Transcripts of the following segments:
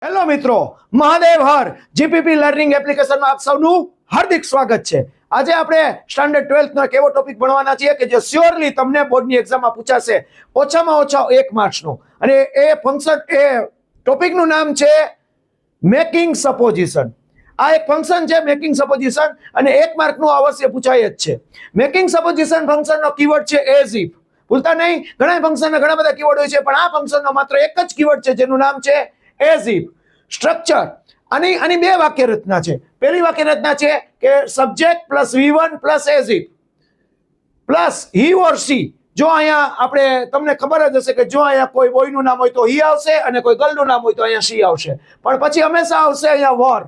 Hello મિત્રો, મહાદેવ હર GPP learning એપ્લિકેશનમાં આપ સૌનું હાર્દિક સ્વાગત છે। આજે આપણે સ્ટાન્ડર્ડ 12th નો એક એવો ટોપિક ભણવાના છીએ કે જે શ્યોરલી તમને બોર્ડની એક્ઝામમાં પૂછાશે, ઓછામાં ઓછા 1 માર્ક્સનો। અને એ ટોપિકનું નામ છે મેકિંગ સપોઝિશન। આ એક ફંક્શન છે મેકિંગ સપોઝિશન, અને 1 માર્કનું અવશ્ય પૂછાય જ છે। મેકિંગ સપોઝિશન ફંક્શનનો કીવર્ડ છે એઝ ઇફ। ભૂલતા નહીં, ઘણા ફંક્શનના ઘણા બધા કીવર્ડ હોય છે, પણ આ ફંક્શનનો માત્ર એક જ કીવર્ડ છે જેનું નામ છે એઝ ઇફ। સ્ટ્રક્ચર આની બે વાક્ય રચના છે। પહેલી વાક્ય રચના છે કે subject plus V1 plus as if plus he or C. જો અહીંયા આપણે તમને ખબર જ હશે કે જો અહીંયા કોઈ બોયનું નામ હોય તો હી આવશે, અને કોઈ ગર્લનું નામ હોય તો અહીંયા સી આવશે, પણ પછી હંમેશા આવશે અહીંયા વર।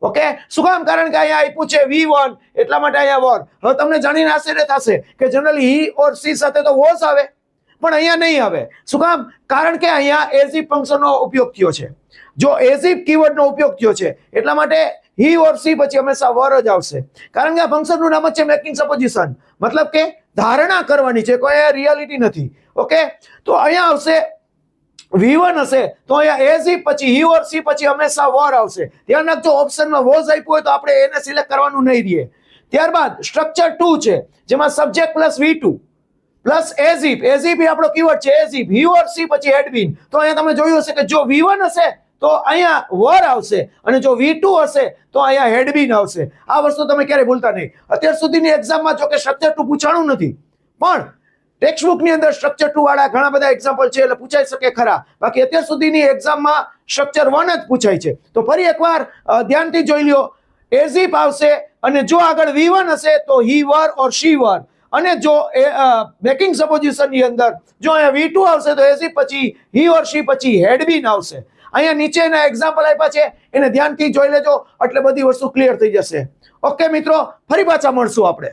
ઓકે, શું કામ? કારણ કે અહીંયા આપ્યું છે V1 એટલા માટે અહીંયા વર। હવે તમને જાણીને આશ્ચર્ય થશે કે જનરલી હી ઓર સી સાથે તો વોઝ આવે, પણ અહીંયા નહીં આવે। શું કામ? કારણ કે અહીંયા એઝ ઇફ ફંક્શનનો ઉપયોગ થયો છે। જો એઝ ઇફ કીવર્ડનો ઉપયોગ થયો છે એટલા માટે હી ઓર સી પછી હંમેશા વર જ આવશે, કારણ કે આ ફંક્શનનું નામ જ છે મેકિંગ સપોઝિશન, મતલબ કે ધારણા કરવાની છે, કોઈ રિયાલિટી નથી। ઓકે, તો અહીંયા આવશે V1 હશે તો અહીંયા એઝ ઇફ પછી હી ઓર સી પછી હંમેશા વર આવશે। ધ્યાન રાખજો, ઓપ્શનમાં વોઝ આપ્યું હોય તો આપણે એને સિલેક્ટ કરવાનું નહીં રહે। ત્યારબાદ સ્ટ્રક્ચર 2 છે જેમાં subject plus V2 plus as if આપણો કીવર્ડ છે as if, he or C પછી હેડ બીન। તો અહીંયા તમે જોયું હશે કે જો V1 હશે તો અહીંયા વર આવશે, અને જો V2 હશે તો અહીંયા હેડ બીન આવશે। આ વસ્તુ તમે ક્યારે ભૂલતા નહીં। અત્યાર સુધીની એક્ઝામમાં જો કે સ્ટ્રક્ચર 2 પૂછાણું નથી, પણ ટેક્સ્ટ બુકની અંદર સ્ટ્રક્ચર 2 વાળા ઘણા બધા એક્ઝામ્પલ છે એટલે પૂછાઈ શકે ખરા, બાકી અત્યાર સુધીની એક્ઝામમાં સ્ટ્રક્ચર 1 જ પૂછાય છે। તો ફરી એકવાર ધ્યાનથી જોઈ લ્યો, એઝ ઇફ આવશે, અને જો આગળ V1 હશે તો હી વર ઓર શી વર, અને જો મેકિંગ સપોઝિશન ની અંદર જો અહીંયા V2 આવશે તો એઝ ઇફ પછી હી ઓર શી પછી હેડ બીન આવશે। અહીંયા નીચેના એક્ઝામ્પલ આપ્યા છે, એને ધ્યાનથી જોઈ લેજો એટલે બધી વસ્તુ ક્લિયર થઈ જશે। ઓકે મિત્રો, ફરી પાછા મળશું આપણે।